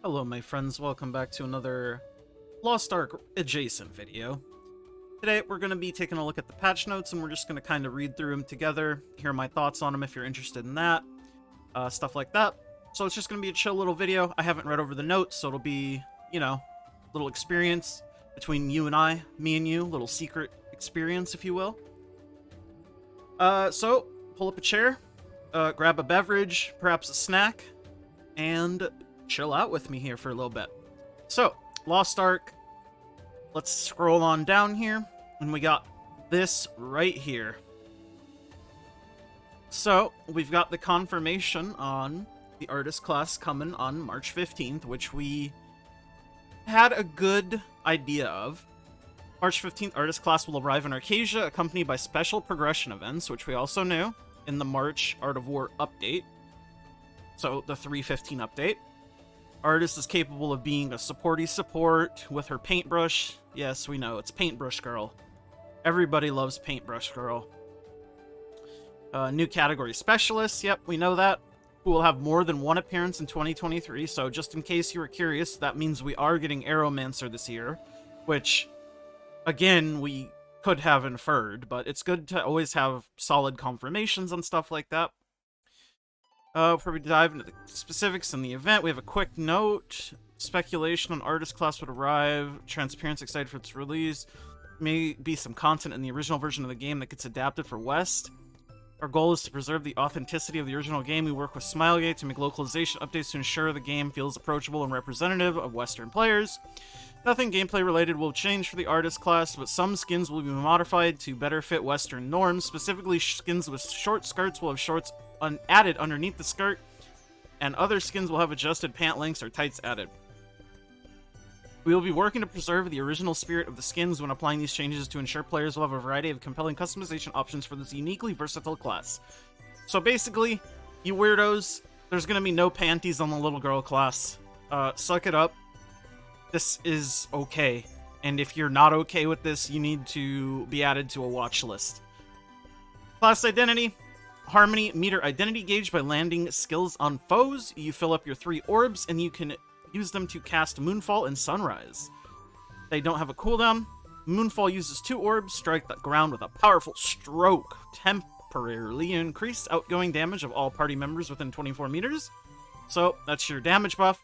Hello my friends, welcome back to another Lost Ark adjacent video. Today we're going to be taking a look at the patch notes and we're just going to kind of read through them together, hear my thoughts on them if you're interested in that, stuff like that. So it's just going to be a chill little video. I haven't read over the notes, so it'll be, you know, a little experience between you and I, me and you, little secret experience if you will. So pull up a chair, grab a beverage, perhaps a snack, and chill out with me here for a little bit. So, Lost Ark, let's scroll on down here, and we got this right here. So, we've got the confirmation on the artist class coming on March 15th, which we had a good idea of. March 15th, artist class will arrive in Arcadia, accompanied by special progression events, which we also knew in the March Art of War update. So, the 3.15 update. Artist is capable of being a supporty support with her paintbrush. Yes, we know, it's Paintbrush Girl. Everybody loves Paintbrush Girl. New category specialist, yep, we know that. Who will have more than one appearance in 2023, so just in case you were curious, that means we are getting Aeromancer this year, which, again, we could have inferred, but it's good to always have solid confirmations on stuff like that. Before we dive into the specifics in the event, we have a quick note. Speculation on artist class would arrive. Transparency excited for its release. Maybe some content in the original version of the game that gets adapted for West. Our goal is to preserve the authenticity of the original game. We work with Smilegate to make localization updates to ensure the game feels approachable and representative of Western players. Nothing gameplay related will change for the artist class, but some skins will be modified to better fit Western norms. Specifically, skins with short skirts will have shorts added underneath the skirt, and other skins will have adjusted pant lengths or tights added. We will be working to preserve the original spirit of the skins when applying these changes to ensure players will have a variety of compelling customization options for this uniquely versatile class. So basically, you weirdos, there's going to be no panties on the little girl class. Suck it up. This is okay. And if you're not okay with this, you need to be added to a watch list. Class identity. Harmony, meter identity gauge by landing skills on foes. You fill up your 3 orbs, and you can use them to cast Moonfall and Sunrise. They don't have a cooldown. Moonfall uses 2 orbs, strike the ground with a powerful stroke. Temporarily increase outgoing damage of all party members within 24 meters. So, that's your damage buff.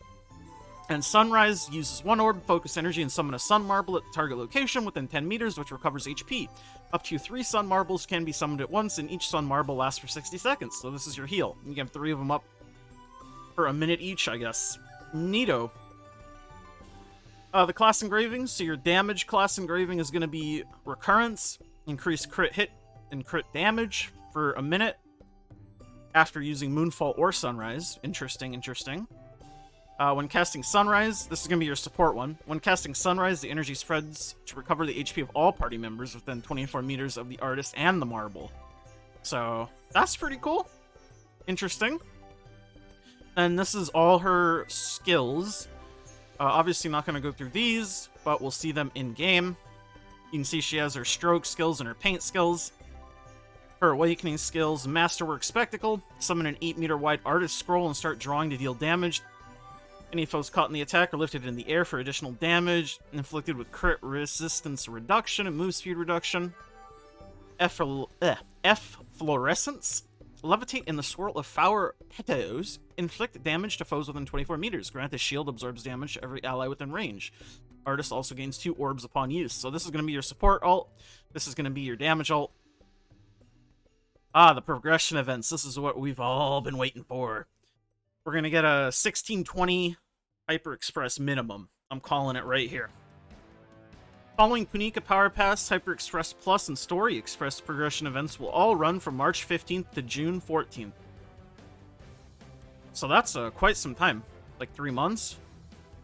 And Sunrise uses 1 orb, focus energy, and summon a sun marble at the target location within 10 meters, which recovers HP. Up to 3 sun marbles can be summoned at once, and each sun marble lasts for 60 seconds. So this is your heal. You can have 3 of them up for a minute each, I guess. Neato. The class engravings. So your damage class engraving is going to be Recurrence, increase crit hit and crit damage for a minute after using Moonfall or Sunrise. Interesting, interesting. When casting Sunrise, this is going to be your support one. When casting Sunrise, the energy spreads to recover the HP of all party members within 24 meters of the artist and the marble. So, that's pretty cool. Interesting. And this is all her skills. Obviously not going to go through these, but we'll see them in-game. You can see she has her stroke skills and her paint skills. Her awakening skills, Masterwork Spectacle. Summon an 8-meter wide artist scroll and start drawing to deal damage. Any foes caught in the attack are lifted in the air for additional damage, inflicted with crit resistance reduction and move speed reduction. Efflorescence. Levitate in the swirl of flower petals. Inflict damage to foes within 24 meters. Grant the shield absorbs damage to every ally within range. Artist also gains 2 orbs upon use. So this is going to be your support ult. This is going to be your damage ult. Ah, the progression events. This is what we've all been waiting for. We're going to get a 1620 Hyper Express minimum. I'm calling it right here. Following Punika Power Pass, Hyper Express Plus, and Story Express progression events will all run from March 15th to June 14th. So that's quite some time. Like 3 months.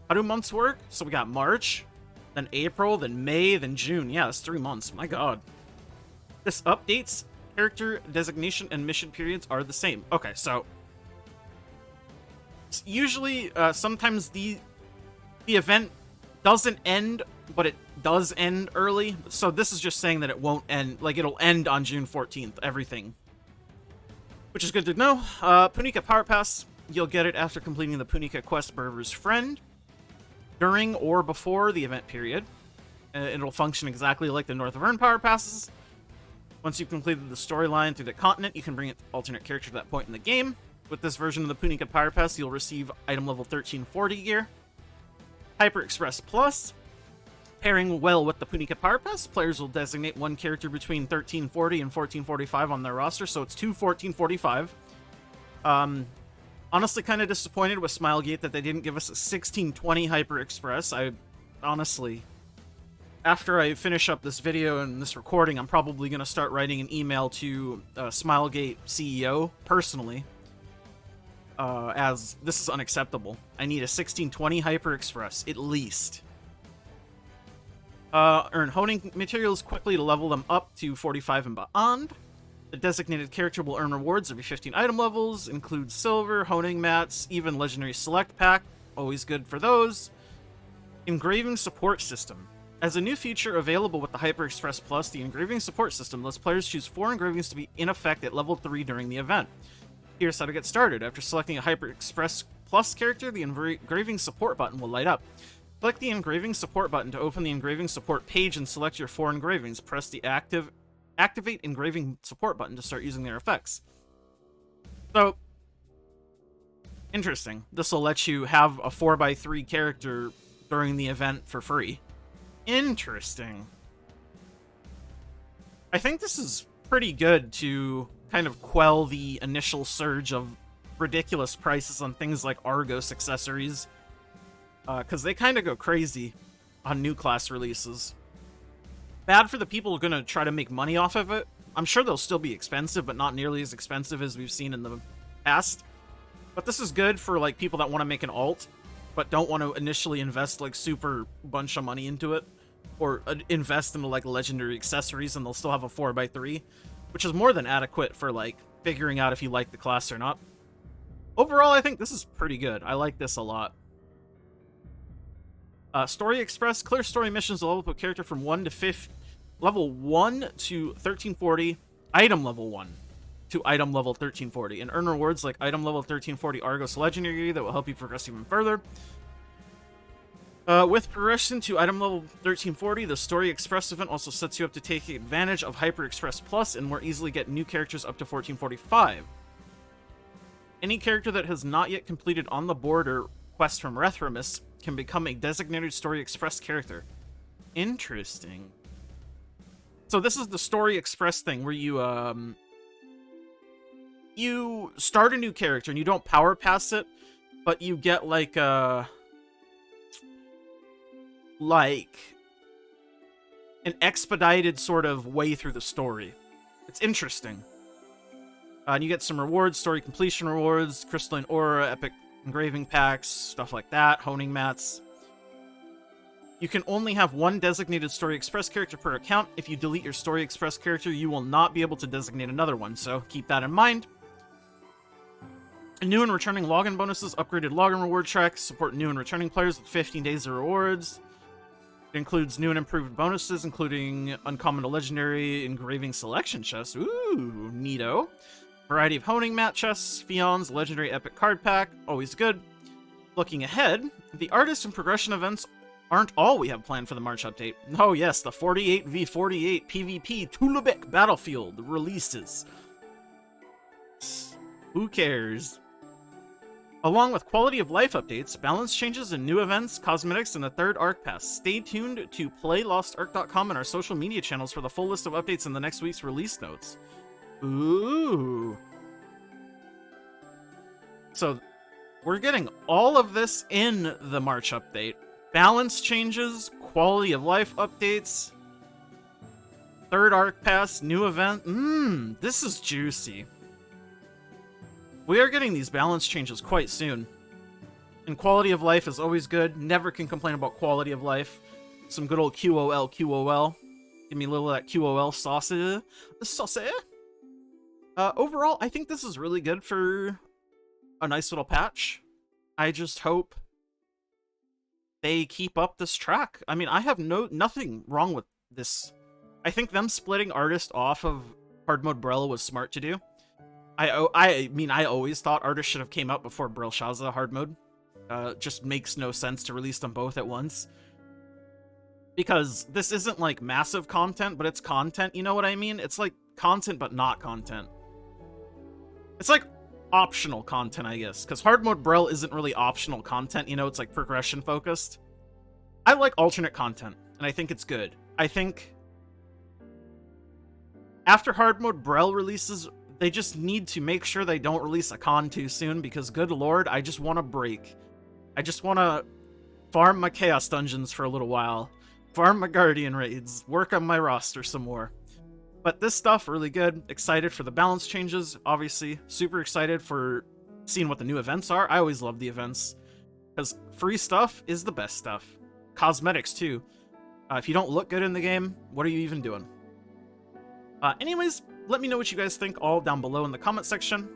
How do months work? So we got March, then April, then May, then June. Yeah, that's 3 months. My god. This updates character designation and mission periods are the same. Okay, so usually, sometimes the event doesn't end, but it does end early. So this is just saying that it won't end, like it'll end on June 14th, everything. Which is good to know. Punika Power Pass. you'll get it after completing the Punica quest Berber's Friend, during or before the event period. It'll function exactly like the North of Earn Power Passes. Once you've completed the storyline through the continent, you can bring an alternate character to that point in the game. With this version of the Punica Power Pass, you'll receive item level 1340 gear. Hyper Express Plus. Pairing well with the Punica Power Pass, players will designate one character between 1340 and 1445 on their roster, so it's 1445. Honestly, kind of disappointed with Smilegate that they didn't give us a 1620 Hyper Express. I honestly, after I finish up this video and this recording, I'm probably going to start writing an email to Smilegate CEO personally, as this is unacceptable. I need a 1620 Hyper Express, at least. Earn honing materials quickly to level them up to 45 and beyond. The designated character will earn rewards every 15 item levels, include silver, honing mats, even legendary select pack, always good for those. Engraving support system. As a new feature available with the Hyper Express Plus, the engraving support system lets players choose 4 engravings to be in effect at level 3 during the event. Here's how to get started. After selecting a Hyper Express Plus character, the engraving support button will light up. Click the engraving support button to open the engraving support page and select your 4 engravings. Press the activate engraving support button to start using their effects. So, interesting. This will let you have a 4x3 character during the event for free. Interesting. I think this is pretty good to kind of quell the initial surge of ridiculous prices on things like Argos accessories. Because they kind of go crazy on new class releases. Bad for the people who are going to try to make money off of it. I'm sure they'll still be expensive, but not nearly as expensive as we've seen in the past. But this is good for like people that want to make an alt, but don't want to initially invest like super bunch of money into it. Or invest into like legendary accessories and they'll still have a 4x3. Which is more than adequate for like figuring out if you like the class or not. Overall, I think this is pretty good. I like this a lot. Story Express. Clear story missions to level up a character from 1 to 5. Level 1 to 1340. Item level 1 to item level 1340. And earn rewards like item level 1340 Argos Legendary that will help you progress even further. With progression to item level 1340, the Story Express event also sets you up to take advantage of Hyper Express Plus and more easily get new characters up to 1445. Any character that has not yet completed On the Border quest from Rethramus can become a designated Story Express character. Interesting. So this is the Story Express thing where you start a new character and you don't power pass it, but you get like an expedited sort of way through the story. It's interesting. And you get some rewards, story completion rewards, crystalline aura, epic engraving packs, stuff like that, honing mats. You can only have one designated Story Express character per account. If you delete your Story Express character, you will not be able to designate another one, so keep that in mind. New and returning login bonuses, upgraded login reward tracks, support new and returning players with 15 days of rewards. It includes new and improved bonuses, including uncommon to legendary engraving selection chests. Ooh, neato. Variety of honing mat chests, Fion's legendary epic card pack, always good. Looking ahead, the artist and progression events aren't all we have planned for the March update. Oh yes, the 48v48 PvP Tulubek Battlefield releases. Who cares? Along with quality of life updates, balance changes, and new events, cosmetics, and the third ARK Pass. Stay tuned to playlostark.com and our social media channels for the full list of updates in the next week's release notes. Ooh. So, we're getting all of this in the March update. Balance changes, quality of life updates, third ARK Pass, new event. This is juicy. We are getting these balance changes quite soon. And quality of life is always good. Never can complain about quality of life. Some good old QOL, QOL. Give me a little of that QOL sauce. Sauce. Overall, I think this is really good for a nice little patch. I just hope they keep up this track. I mean, I have nothing wrong with this. I think them splitting artist off of hard mode Brella was smart to do. I mean, I always thought artists should have came out before Brilshaza hard mode. Just makes no sense to release them both at once. Because this isn't like massive content, but it's content, you know what I mean? It's like content, but not content. It's like optional content, I guess, because hard mode Brel isn't really optional content, you know, it's like progression focused. I like alternate content, and I think it's good. I think after hard mode Brel releases, they just need to make sure they don't release a con too soon, because good lord, I just want to break. I just want to farm my Chaos Dungeons for a little while, farm my Guardian Raids, work on my roster some more. But this stuff, really good. Excited for the balance changes, obviously. Super excited for seeing what the new events are. I always love the events, because free stuff is the best stuff. Cosmetics, too. If you don't look good in the game, what are you even doing? Anyways, let me know what you guys think all down below in the comment section.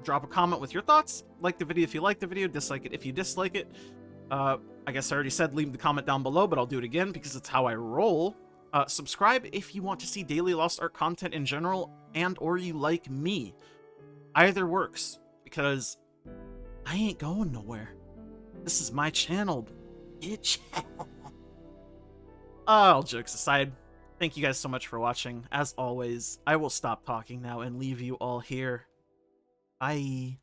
Drop a comment with your thoughts. Like the video if you like the video, dislike it if you dislike it. I guess I already said leave the comment down below, but I'll do it again because it's how I roll. Subscribe if you want to see daily Lost Ark content in general, and or you like me. Either works, because I ain't going nowhere. This is my channel, bitch. All jokes aside, thank you guys so much for watching. As always, I will stop talking now and leave you all here. Bye.